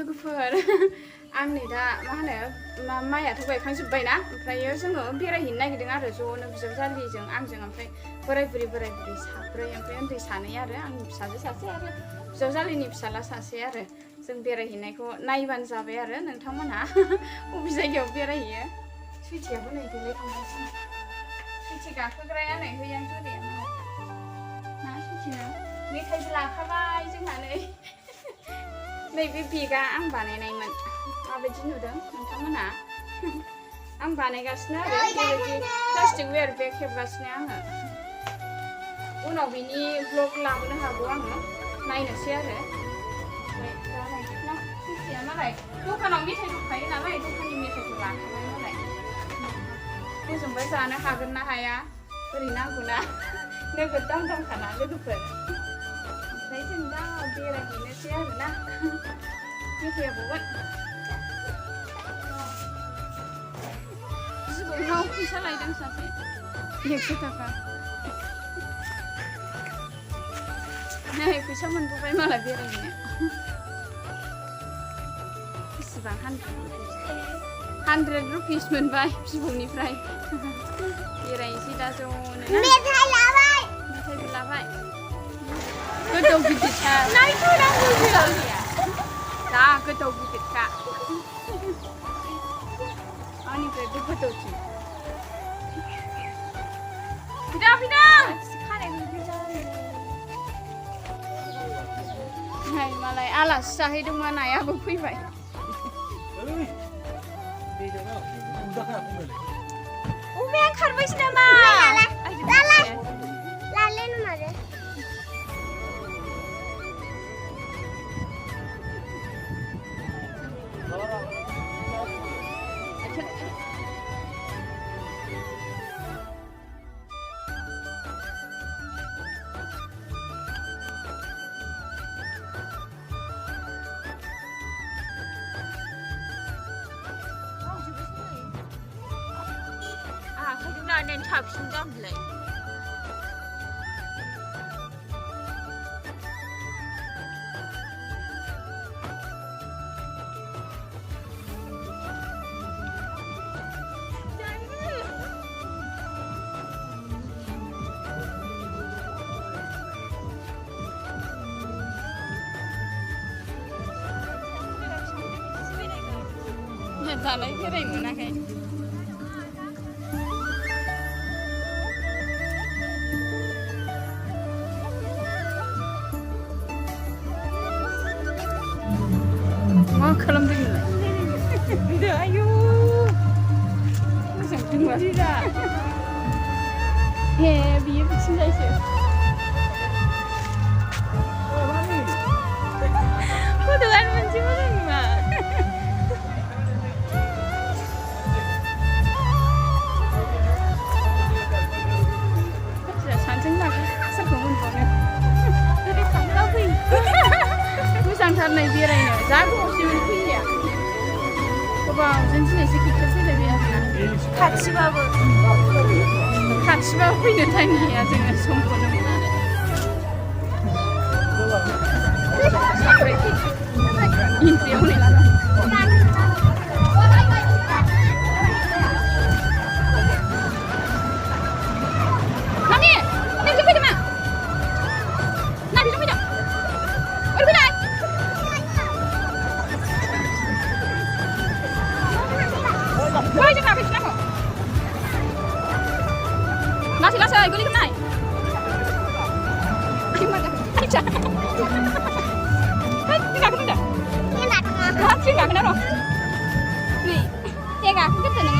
लोगोफोर आं नै दा मा होनो माइयाथ' गायखांजोब्बायना ओमफ्रायो जोङो बेरायहैनो नागिरदों आरो ज'नो बिजावजालिजों आंजों ओमफ्राय बोराय बुरै साब्रै ओमफ्राय उन्दै सानै आरो आंनि फिसाजो सासे आरो बिजावजालिनि फिसाला सासे आरो जों बेरायहैनायखौ नायबानो जाबाय आरो नोंथांमोनहा बबे जायगायाव बेरायहैयो सुइटियाबो नै देलाय थांगासिनो सुइटि गाखोग्राया नै हैयां जुरिया ना सुइटिना मेथाइबो लाखाबाय जोंहा नै नैबे बेगा आं बानायनायमोन माबायदि नुदों नोंथांमोनहा आं बानायगासिनो आरो बेबायदि प्लास्टिक वेर बेग हेबगासिनो आङो उनाव बिनि ब्लग लाबोनो हागौ आङो नायनोसै आरो ओमफ्राय दा नायना सुइटिया मालाय दखानाव मेथाइ दंखायो नालाय दखाननि मेथाइखौ लाखाबाय मालाय बोजोंबा जानो हागोन ना हाया ओरै नांगौना नोगोद दाम दामखाना लोगोफोर ओमफ्राय जों दा बेरायहैनोसै आरोना मेथाइया गगोन जिबौनाव फैसा लायदों सासे 100 थाखा नै फैसा मोनबोबाय मालाय बेरायहैनो बेसेबां 100 रुपिस मोनबाय बिबौनिफ्राय बेरायनोसै दा ज'नो मेथाइबो लाबाय गोदौ गिदिरथार दा गोदौ गिदिरखा आंनिफ्रायबो गोदौसिन फैदा नै मालाय आलासि जाहैदोंमोन आइयाबो फैबाय अमाया खारबायसो नामा nen tapşından bile. Dalam kira mana kan? Mak kalam dingin lah. Tidak, ayo. Macam tu mah. Tidak. Biar kecil saja. Kau dengan macam mana? Santarnay beerayno zagu oshimil kuya baba jinsinaysa kikasayda beerna katshibabu fayno taniya जोङो समखौनो मोनानो इंख्रियाव नै लाना Langsung, gue lihat naik. Gimana? Aja. Hai, enggak kena. Enggak kena loh. Nih, ya enggak kena nih.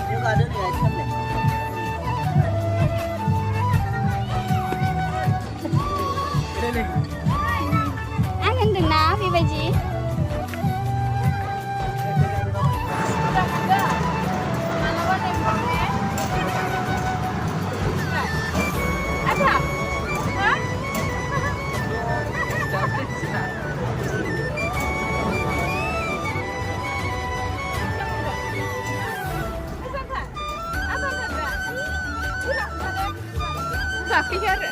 Juga ada nih, ada nih. Ini. Angin dengar, Bibaji. गाखोयो आरो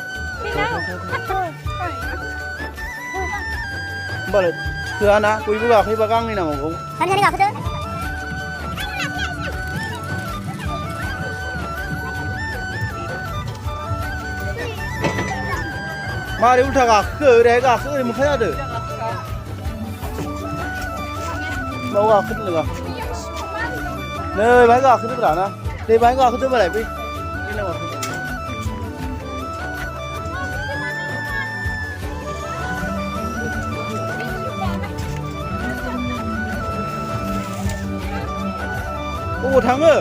होमबालाय थोआना बयबो गाखोयोबा गांनै नांगौ सानै गाखोदो मारै उल्था गाखोखो ओरैहाय गाखो ओरै मोखां जादो बाव गाखोदो नोङो नै बाहाय गाखोदोब्रा ना नै बाहाय गाखोदो होमबालाय बै गाखोदो अबाव थाङो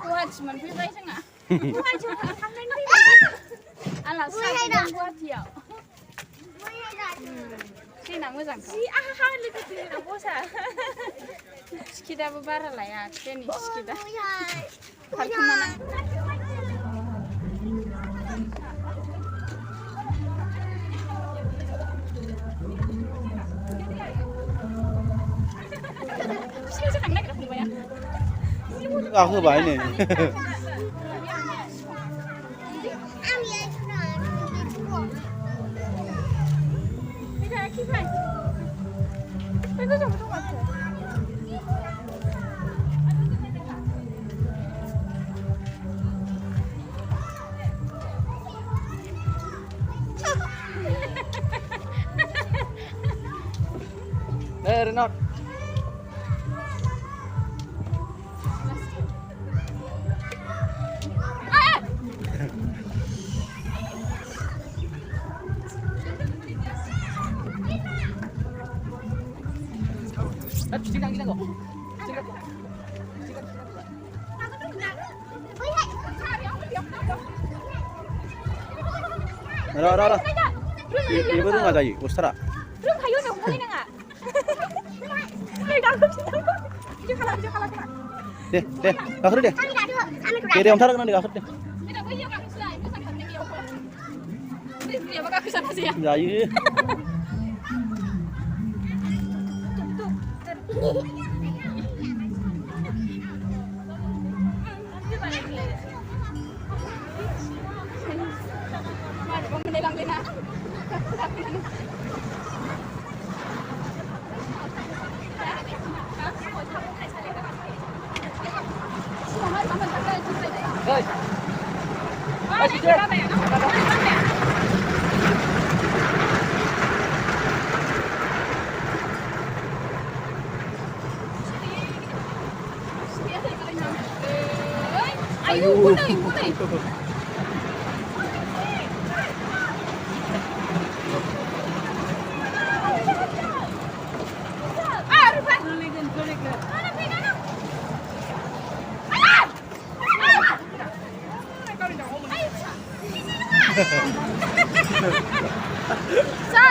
गुवाहाटि मोनफैबाय जोंना आलासि जाफैदों गुवाहाटियाव ट्रेना मोजांथ' टिकेटाबो बारा लाया ट्रेननि टिकेटा खारखोमाना सिगांसो थांनो नागिरदों फंबाया गाखोबाय नै Renat Ra. Ibu tuh nggak jadi, Ustara. Deh, gakhir deh. Kiri om tarik nanti gakhir deh. Jadi. Ayo, punai.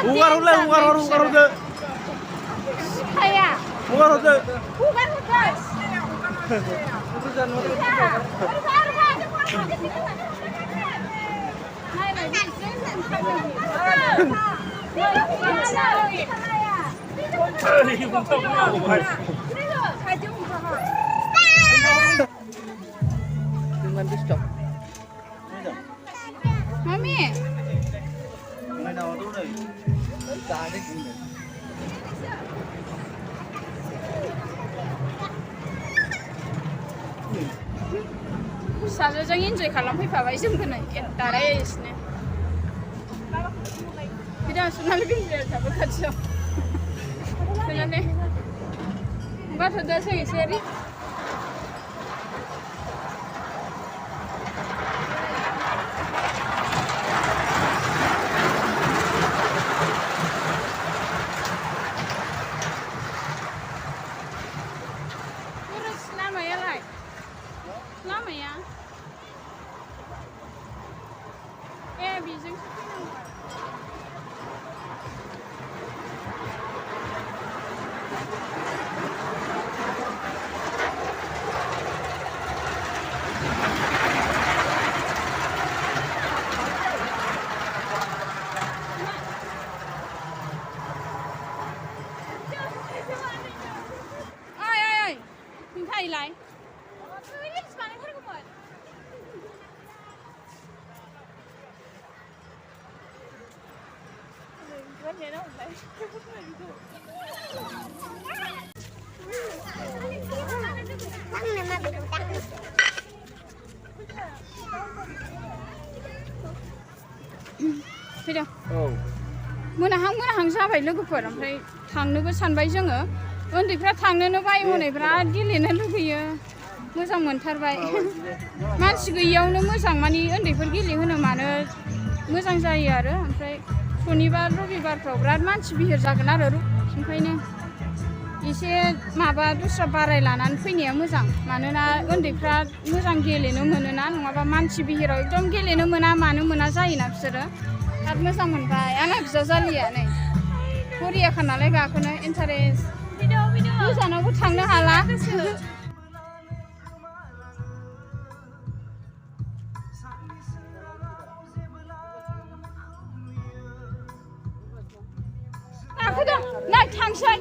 हगारहरलाय हगारहरदो हाया हगारहरदो Dengan stop. Mami. Ngày nào tôi đây? Cả đấy cũng được. Saja enjoy खालामफैफाबाय जोंखौनो एन्टारेस्टनो बिराद सुनानै बिदिनो थाबो खाथियाव फैनानै बाथ'दोसो एसे ओरै लामायालाय लामाया ए बेजोंसो फैनांगौ ओइ नोंथाङालाय फैदों मोनाहां जाबाय लोगोफोर ओमफ्राय थांनोबो सानबाय जोङो उन्दैफ्रा थांनोनो बायो हनै बिराद गेलेनो लुगैयो मोजां मोनथारबाय मानसि गैयियावनो मोजां मानि उन्दैफोर गेलेहोनो मानो मोजां जायो आरो ओमफ्राय शनिबार रबिबारफ्राव बिराद मानसि बिहिर जागोन आरो ओंखायनो एसे माबा दस्रा बाराय लानानै फैनाया मोजां मानोना उन्दैफ्रा मोजां गेलेनो मोनोना नङाबा मानसि बिहिराव एकदम गेलेनो मोना मानो मोना जायोना बिसोरो बिराद मोजां मोनबाय आंना बिजावजालिया नै गरियाखा नालाय गाखोनो इन्टारेस्ट गोजानावबो थांनो हाला गाखोदों नै थांसै